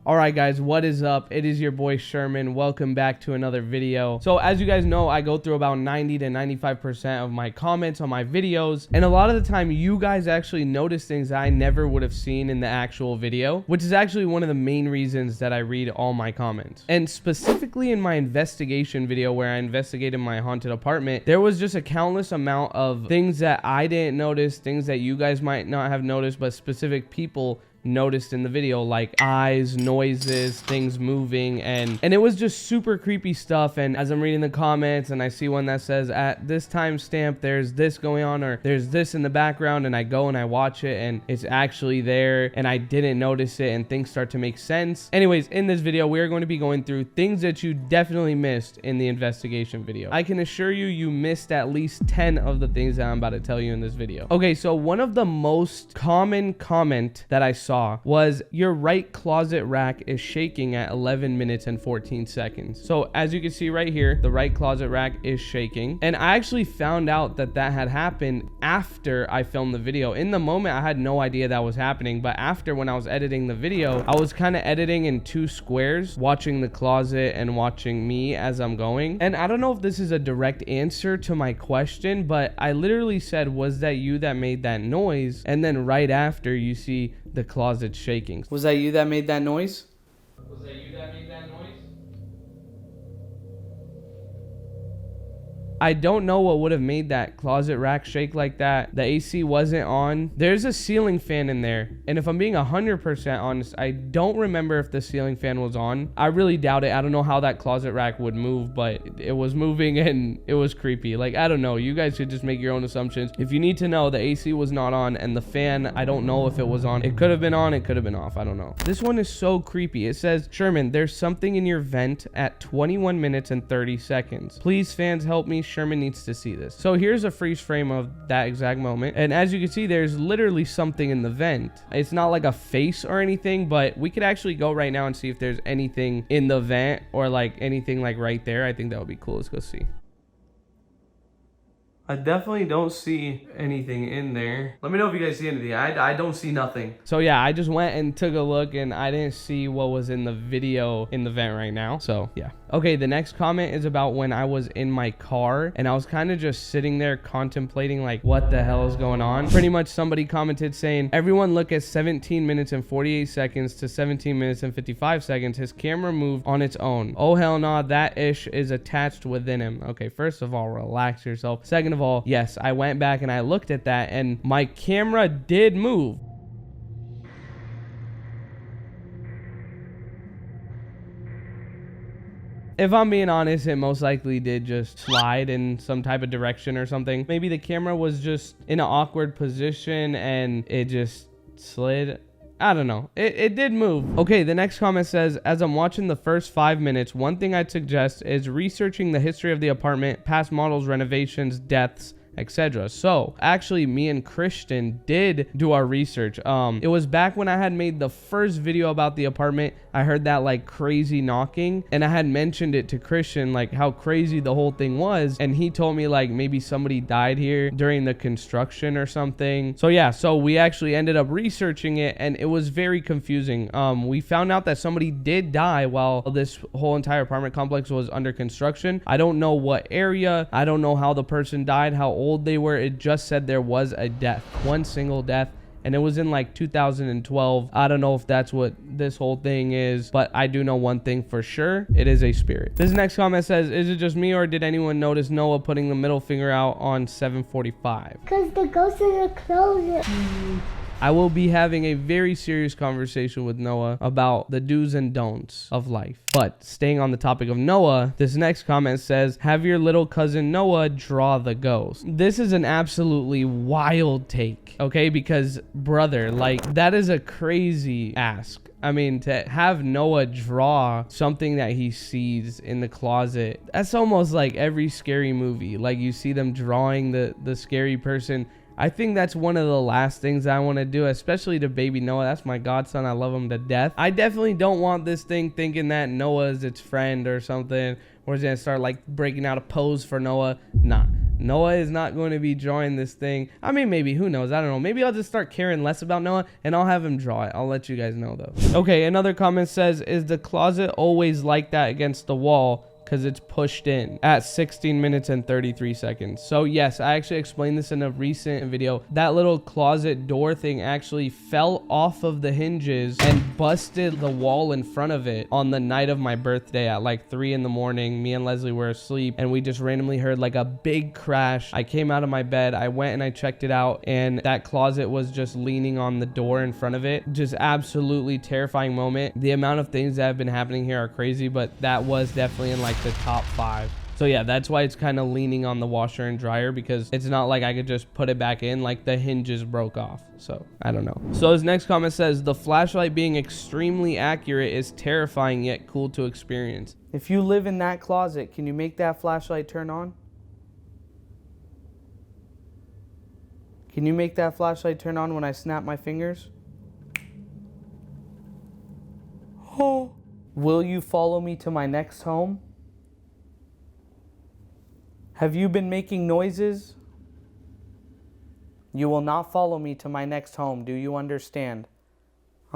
Alright guys, what is up? It is your boy Sherman. Welcome back to another video. So as you guys know, I go through about 90 to 95% of my comments on my videos, and a lot of the time you guys actually notice things that I never would have seen in the actual video, which is actually one of the main reasons that I read all my comments. And specifically in my investigation video where I investigated my haunted apartment, there was just a countless amount of things that I didn't notice, things that you guys might not have noticed, but specific people noticed in the video, like eyes, noises, things moving, and it was just super creepy stuff. And as I'm reading the comments and I see one that says at this timestamp there's this going on, or there's this in the background, and I go and I watch it and it's actually there and I didn't notice it, and things start to make sense. Anyways, in this video we're going to be going through things that you definitely missed in the investigation video. I can assure you, you missed at least 10 of the things that I'm about to tell you in this video. Okay, so one of the most common comment that I saw was your right closet rack is shaking at 11 minutes and 14 seconds. So as you can see right here, the right closet rack is shaking, and I actually found out that that had happened after I filmed the video. In the moment I had no idea that was happening, but after, when I was editing the video, I was kind of editing in two squares, watching the closet and watching me as I'm going. And I don't know if this is a direct answer to my question, but I literally said, was that you that made that noise? And then right after, you see the closet shaking. Was that you that made that noise? Was that you that made that noise? I don't know what would have made that closet rack shake like that. The AC wasn't on. There's a ceiling fan in there, and if I'm being 100% honest, I don't remember if the ceiling fan was on. I really doubt it. I don't know how that closet rack would move, but it was moving and it was creepy. Like, I don't know. You guys should just make your own assumptions. If you need to know, the AC was not on, and the fan, I don't know if it was on. It could have been on, it could have been off. I don't know. This one is so creepy. It says, Sherman, there's something in your vent at 21 minutes and 30 seconds. Please, fans, help me. Sherman needs to see this. So here's a freeze frame of that exact moment, and as you can see, there's literally something in the vent. It's not like a face or anything, but we could actually go right now and see if there's anything in the vent, or like anything like right there. I think that would be cool. Let's go see. I definitely don't see anything in there. Let me know if you guys see anything. I don't see nothing. So yeah, I just went and took a look, and I didn't see what was in the video in the vent right now. So yeah. Okay, the next comment is about when I was in my car and I was kind of just sitting there contemplating like, what the hell is going on? Pretty much somebody commented saying, everyone look at 17 minutes and 48 seconds to 17 minutes and 55 seconds. His camera moved on its own. Oh hell nah, that ish is attached within him. Okay, first of all, relax yourself. Second of all, yes, I went back and I looked at that, and my camera did move. If I'm being honest, it most likely did just slide in some type of direction or something. Maybe the camera was just in an awkward position and it just slid. I don't know. It did move. Okay, the next comment says, as I'm watching the first 5 minutes, one thing I'd suggest is researching the history of the apartment, past models, renovations, deaths, etc. So actually, me and Christian did do our research. It was back when I had made the first video about the apartment. I heard that like crazy knocking, and I had mentioned it to Christian, like how crazy the whole thing was, and he told me like maybe somebody died here during the construction or something. So yeah, so we actually ended up researching it, and it was very confusing. We found out that somebody did die while this whole entire apartment complex was under construction. I don't know what area, I don't know how the person died, how old they were. It just said there was a death, one single death, and it was in like 2012. I don't know if that's what this whole thing is, but I do know one thing for sure: it is a spirit. This next comment says, is it just me, or did anyone notice Noah putting the middle finger out on 7:45? Because the ghost in the closet. I will be having a very serious conversation with Noah about the do's and don'ts of life. But staying on the topic of Noah, this next comment says, have your little cousin Noah draw the ghost. This is an absolutely wild take, okay? Because brother, like, that is a crazy ask. I mean, to have Noah draw something that he sees in the closet, that's almost like every scary movie. Like, you see them drawing the scary person. I think that's one of the last things I want to do, especially to baby Noah. That's my godson. I love him to death. I definitely don't want this thing thinking that Noah is its friend or something, or is going to start like breaking out a pose for Noah. Nah. Noah is not going to be drawing this thing. I mean, maybe, who knows? I don't know. Maybe I'll just start caring less about Noah and I'll have him draw it. I'll let you guys know though. Okay, another comment says, is the closet always like that against the wall? Because it's pushed in at 16 minutes and 33 seconds. So yes, I actually explained this in a recent video. That little closet door thing actually fell off of the hinges and busted the wall in front of it on the night of my birthday at like 3 in the morning. Me and Leslie were asleep and we just randomly heard like a big crash. I came out of my bed, I went and I checked it out, and that closet was just leaning on the door in front of it. Just absolutely terrifying moment. The amount of things that have been happening here are crazy, but that was definitely in like the top 5. So yeah, that's why it's kind of leaning on the washer and dryer, because it's not like I could just put it back in, like the hinges broke off. So I don't know. So his next comment says, the flashlight being extremely accurate is terrifying yet cool to experience. If you live in that closet, can you make that flashlight turn on? Can you make that flashlight turn on when I snap my fingers? Oh. Will you follow me to my next home? Have you been making noises? You will not follow me to my next home. Do you understand?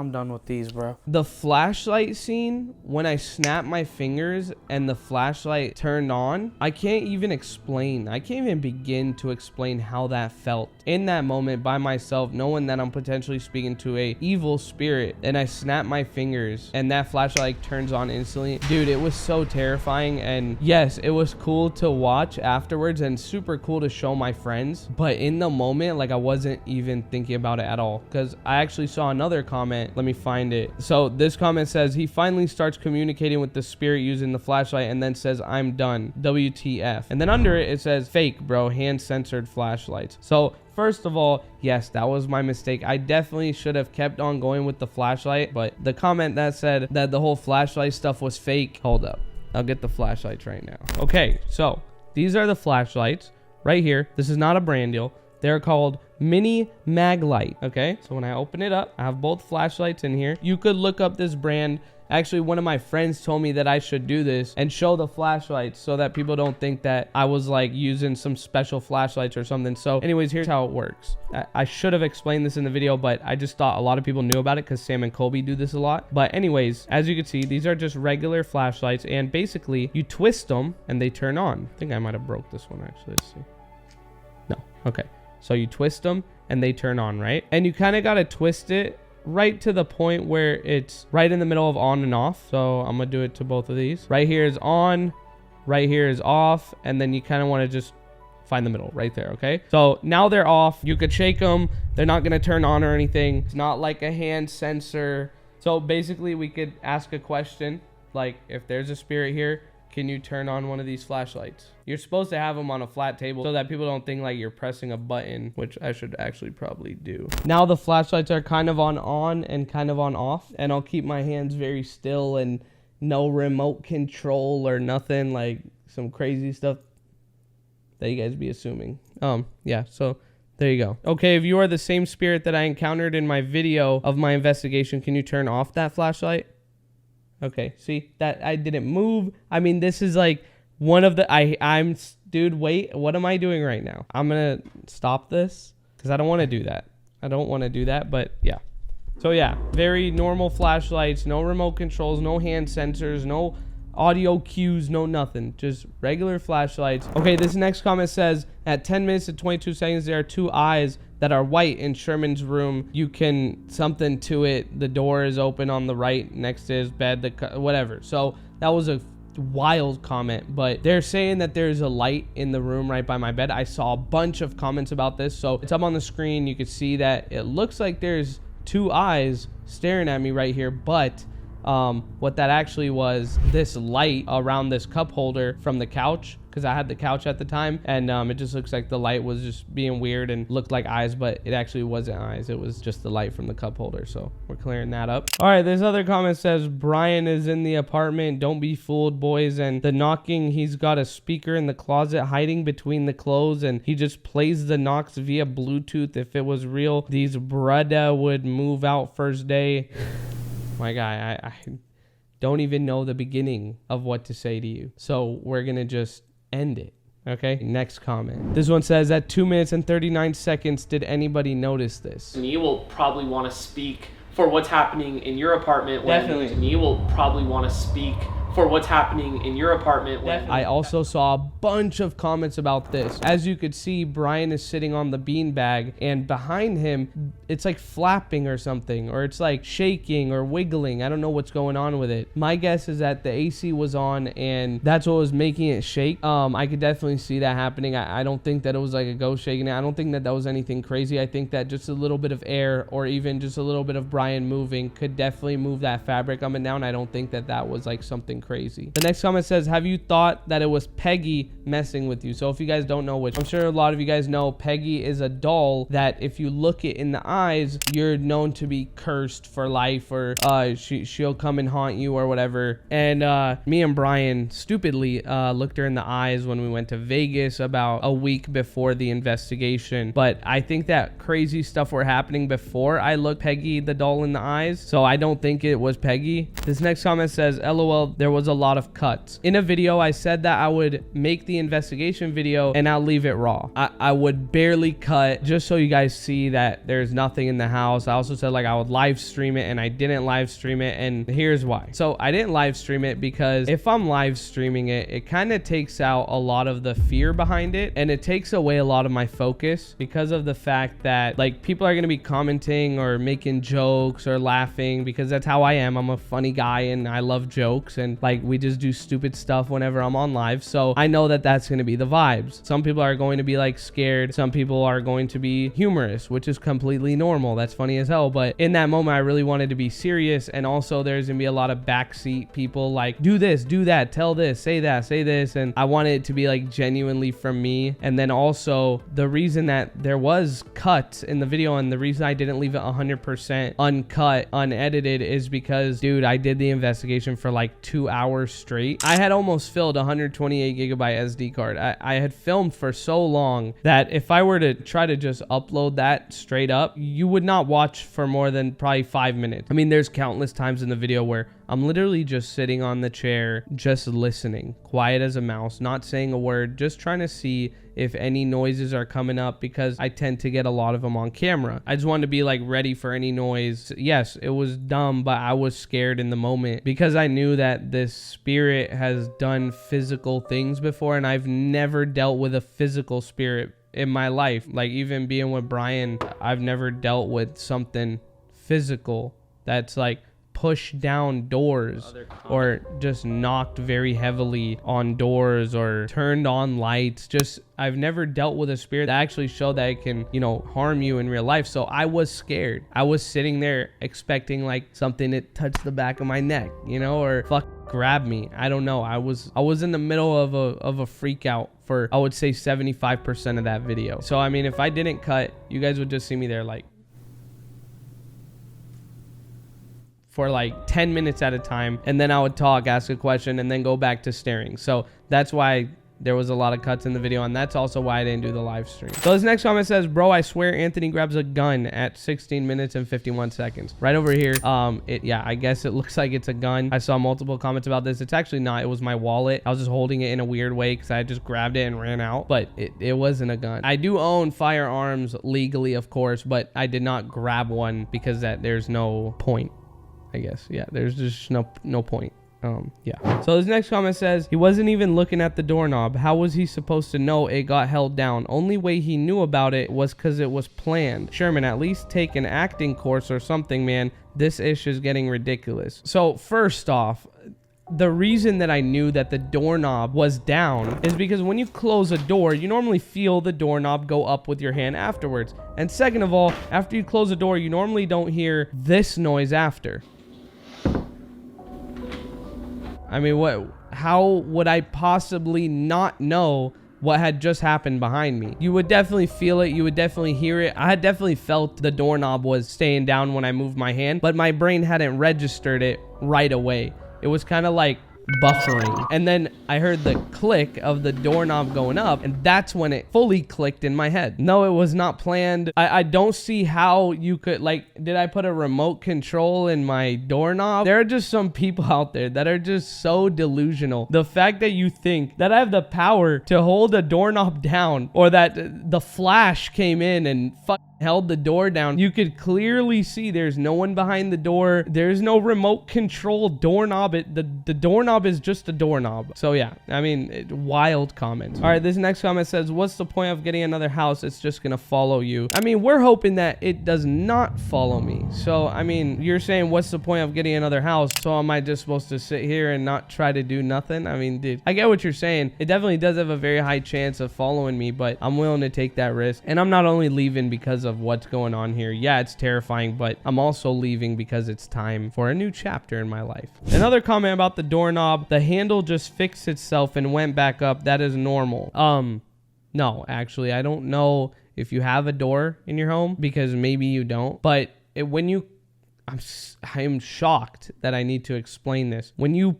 I'm done with these, bro. The flashlight scene, when I snapped my fingers and the flashlight turned on, I can't even explain. I can't even begin to explain how that felt. In that moment, by myself, knowing that I'm potentially speaking to a evil spirit, and I snap my fingers and that flashlight turns on instantly. Dude, it was so terrifying. And yes, it was cool to watch afterwards and super cool to show my friends. But in the moment, like, I wasn't even thinking about it at all, because I actually saw another comment. Let me find it. So this comment says, he finally starts communicating with the spirit using the flashlight and then says, I'm done. WTF. And then under it, it says, fake, bro, hand censored flashlights. So first of all, yes, that was my mistake. I definitely should have kept on going with the flashlight, but the comment that said that the whole flashlight stuff was fake, hold up. I'll get the flashlights right now. Okay, so these are the flashlights right here. This is not a brand deal. They're called Mini Mag Light. Okay, so when I open it up, I have both flashlights in here. You could look up this brand. Actually, one of my friends told me that I should do this and show the flashlights so that people don't think that I was like using some special flashlights or something. So anyways, here's how it works. I should have explained this in the video, but I just thought a lot of people knew about it because Sam and Colby do this a lot. But anyways, as you can see, these are just regular flashlights, and basically you twist them and they turn on. I think I might have broke this one actually. Let's see. No. Okay. So you twist them and they turn on, right? And you kind of got to twist it right to the point where it's right in the middle of on and off. So I'm going to do it to both of these. Right here is on, right here is off. And then you kind of want to just find the middle right there. Okay. So now they're off. You could shake them. They're not going to turn on or anything. It's not like a hand sensor. So basically we could ask a question like, if there's a spirit here, can you turn on one of these flashlights? You're supposed to have them on a flat table so that people don't think like you're pressing a button, which I should actually probably do. Now the flashlights are kind of on and kind of on off, and I'll keep my hands very still and no remote control or nothing, like some crazy stuff that you guys be assuming. Yeah, so there you go. Okay, if you are the same spirit that I encountered in my video of my investigation, can you turn off that flashlight? Okay, see that I didn't move. I mean, this is like one of the dude, wait, what am I doing right now? I'm gonna stop this because I don't want to do that. I don't want to do that, but yeah. So yeah, very normal flashlights, no remote controls, no hand sensors, no audio cues, no nothing, just regular flashlights. Okay, this next comment says, at 10 minutes and 22 seconds, there are 2 eyes that are white in Sherman's room. You can something to it. The door is open on the right next to his bed, whatever. So that was a wild comment, but they're saying that there's a light in the room right by my bed. I saw a bunch of comments about this, so it's up on the screen. You can see that it looks like there's 2 eyes staring at me right here, but what that actually was, this light around this cup holder from the couch, because I had the couch at the time, and it just looks like the light was just being weird and looked like eyes, but it actually wasn't eyes. It was just the light from the cup holder. So we're clearing that up. All right, this other comment says, Brian is in the apartment. Don't be fooled, boys. And the knocking, he's got a speaker in the closet hiding between the clothes, and he just plays the knocks via Bluetooth. If it was real, these brudda would move out first day. My guy, I don't even know the beginning of what to say to you. So we're going to just end it. Okay, next comment. This one says, at 2 minutes and 39 seconds, did anybody notice this? And you will probably want to speak for what's happening in your apartment. Definitely. And you will probably want to speak for what's happening in your apartment. I also saw a bunch of comments about this. As you could see, Brian is sitting on the beanbag, and behind him, it's like flapping or something, or it's like shaking or wiggling. I don't know what's going on with it. My guess is that the AC was on, and that's what was making it shake. I could definitely see that happening. I don't think that it was like a ghost shaking it. I don't think that that was anything crazy. I think that just a little bit of air, or even just a little bit of Brian moving, could definitely move that fabric up and down. I don't think that that was like something crazy. The next comment says, have you thought that it was Peggy messing with you? So if you guys don't know, which I'm sure a lot of you guys know, Peggy is a doll that if you look it in the eyes, you're known to be cursed for life, or she'll come and haunt you or whatever. And me and Brian stupidly looked her in the eyes when we went to Vegas about a week before the investigation. But I think that crazy stuff were happening before I looked Peggy the doll in the eyes, so I don't think it was Peggy. This next comment says, LOL, there was a lot of cuts. In a video, I said that I would make the investigation video and I'll leave it raw. I would barely cut, just so you guys see that there's nothing in the house. I also said like I would live stream it, and I didn't live stream it, and here's why. So I didn't live stream it because if I'm live streaming it, it kind of takes out a lot of the fear behind it, and it takes away a lot of my focus, because of the fact that like people are going to be commenting or making jokes or laughing, because that's how I am. I'm a funny guy and I love jokes, and like we just do stupid stuff whenever I'm on live. So I know that that's going to be the vibes. Some people are going to be like scared. Some people are going to be humorous, which is completely normal. That's funny as hell. But in that moment, I really wanted to be serious. And also there's going to be a lot of backseat people like, do this, do that, tell this, say that, say this. And I wanted it to be like genuinely from me. And then also the reason that there was cuts in the video, and the reason I didn't leave it 100% uncut, unedited, is because, dude, I did the investigation for like 2 hours straight. I had almost filled a 128 gigabyte SD card. I had filmed for so long that if I were to try to just upload that straight up, you would not watch for more than probably 5 minutes. I mean, there's countless times in the video where I'm literally just sitting on the chair, just listening, quiet as a mouse, not saying a word, just trying to see if any noises are coming up, because I tend to get a lot of them on camera. I just wanted to be like ready for any noise. Yes, it was dumb, but I was scared in the moment because I knew that this spirit has done physical things before, and I've never dealt with a physical spirit in my life. Like even being with Brian, I've never dealt with something physical that's like pushed down doors or just knocked very heavily on doors or turned on lights. Just I've never dealt with a spirit that actually showed that it can, you know, harm you in real life. So I was scared. I was sitting there expecting like something to touch the back of my neck, you know, or grab me. I don't know. I was in the middle of a freak out for, I would say, 75% of that video. So I mean, if I didn't cut, you guys would just see me there like for like 10 minutes at a time, and then I would talk, ask a question, and then go back to staring. So that's why there was a lot of cuts in the video, and that's also why I didn't do the live stream. So this next comment says, bro, I swear Anthony grabs a gun at 16 minutes and 51 seconds. Right over here. Yeah, I guess it looks like it's a gun. I saw multiple comments about this. It's actually not. It was my wallet. I was just holding it in a weird way because I just grabbed it and ran out, but it wasn't a gun. I do own firearms legally, of course, but I did not grab one because there's no point, I guess. Yeah, there's just no point. Yeah. So this next comment says, he wasn't even looking at the doorknob. How was he supposed to know it got held down? Only way he knew about it was because it was planned. Sherman, at least take an acting course or something, man. This ish is getting ridiculous. So first off, the reason that I knew that the doorknob was down is because when you close a door, you normally feel the doorknob go up with your hand afterwards. And second of all, after you close a door, you normally don't hear this noise after. I mean, how would I possibly not know what had just happened behind me? You would definitely feel it. You would definitely hear it. I had definitely felt the doorknob was staying down when I moved my hand, but my brain hadn't registered it right away. It was kind of like buffering. And then I heard the click of the doorknob going up, and that's when it fully clicked in my head. No, it was not planned. I don't see how you could, like, did I put a remote control in my doorknob? There are just some people out there that are just so delusional. The fact that you think that I have the power to hold a doorknob down, or that the flash came in and held the door down. You could clearly see there's no one behind the door. There's no remote control doorknob. The doorknob is just a doorknob. So yeah, I mean, wild comments. All right, this next comment says, what's the point of getting another house? It's just gonna follow you. I mean, we're hoping that it does not follow me. So I mean, you're saying what's the point of getting another house? So am I just supposed to sit here and not try to do nothing? I mean, dude, I get what you're saying. It definitely does have a very high chance of following me, but I'm willing to take that risk. And I'm not only leaving because of what's going on here. Yeah, it's terrifying, but I'm also leaving because it's time for a new chapter in my life. Another comment about the doorknob: the handle just fixed itself and went back up. That is normal. No, actually, I don't know if you have a door in your home, because maybe you don't, but I'm shocked that I need to explain this. When you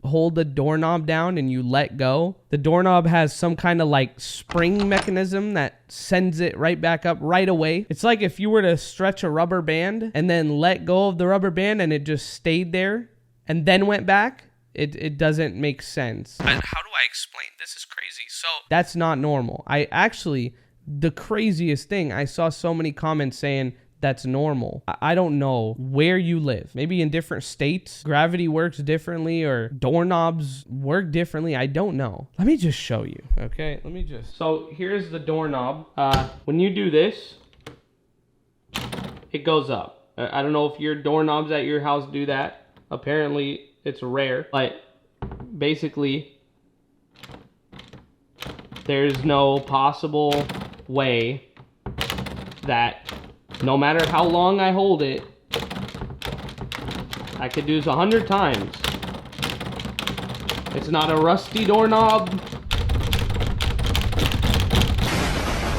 hold the doorknob down and you let go, the doorknob has some kind of like spring mechanism that sends it right back up right away. It's like if you were to stretch a rubber band and then let go of the rubber band and it just stayed there and then went back. It doesn't make sense. How do I explain? This is crazy. So that's not normal. The craziest thing, I saw so many comments saying that's normal. I don't know where you live. Maybe in different states, gravity works differently, or doorknobs work differently. I don't know. Let me just show you, okay? So here's the doorknob. When you do this, it goes up. I don't know if your doorknobs at your house do that. Apparently, it's rare. But basically, there's no possible way that no matter how long I hold it, I could do this 100 times. It's not a rusty doorknob.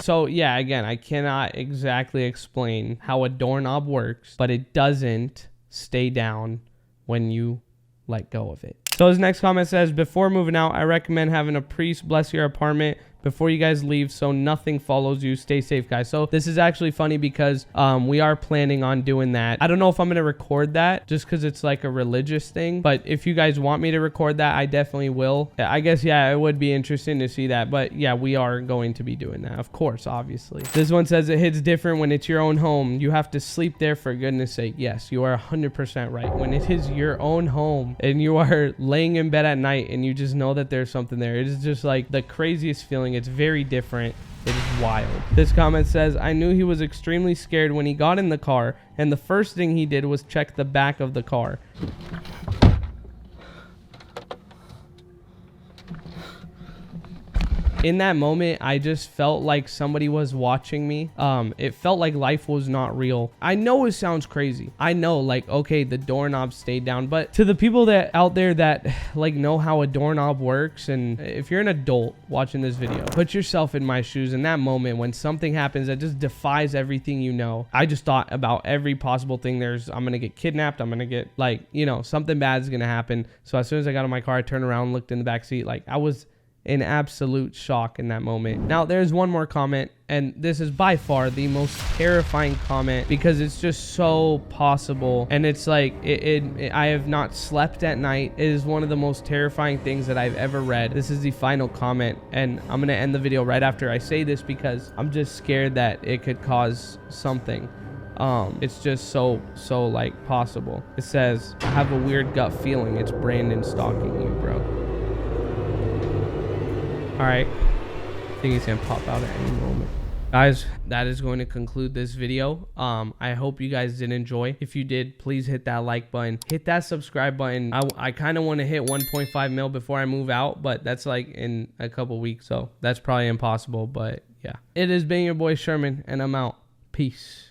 So yeah, again, I cannot exactly explain how a doorknob works, but it doesn't stay down when you let go of it. So his next comment says, before moving out, I recommend having a priest bless your apartment before you guys leave so nothing follows you. Stay safe, guys. So this is actually funny because we are planning on doing that. I don't know if I'm going to record that just because it's like a religious thing, but if you guys want me to record that, I definitely will. I guess, yeah, it would be interesting to see that, but yeah, we are going to be doing that, of course, obviously. This one says it hits different when it's your own home. You have to sleep there, for goodness sake. Yes, you are 100% right. When it is your own home and you are laying in bed at night and you just know that there's something there, it is just like the craziest feeling. It's very different. It is wild. This comment says, I knew he was extremely scared when he got in the car, and the first thing he did was check the back of the car. In that moment, I just felt like somebody was watching me. It felt like life was not real. I know it sounds crazy. I know, like, okay, the doorknob stayed down, but to the people that out there that like know how a doorknob works, and if you're an adult watching this video, put yourself in my shoes. In that moment when something happens that just defies everything you know, I just thought about every possible thing. I'm gonna get kidnapped. I'm gonna get, like, you know, something bad is gonna happen. So as soon as I got in my car, I turned around, looked in the back seat. Like, I was in absolute shock in that moment. Now there's one more comment, and this is by far the most terrifying comment because it's just so possible, and it's like I have not slept at night. It is one of the most terrifying things that I've ever read. This is the final comment, and I'm gonna end the video right after I say this because I'm just scared that it could cause something. It's just so like possible. It says, I have a weird gut feeling it's Brandon stalking you, bro. All right, I think he's gonna pop out at any moment. Guys, that is going to conclude this video. I hope you guys did enjoy. If you did, please hit that like button, hit that subscribe button. I kind of want to hit 1.5 mil before I move out, but that's like in a couple weeks, so that's probably impossible. But yeah, it has been your boy Sherman, and I'm out. Peace.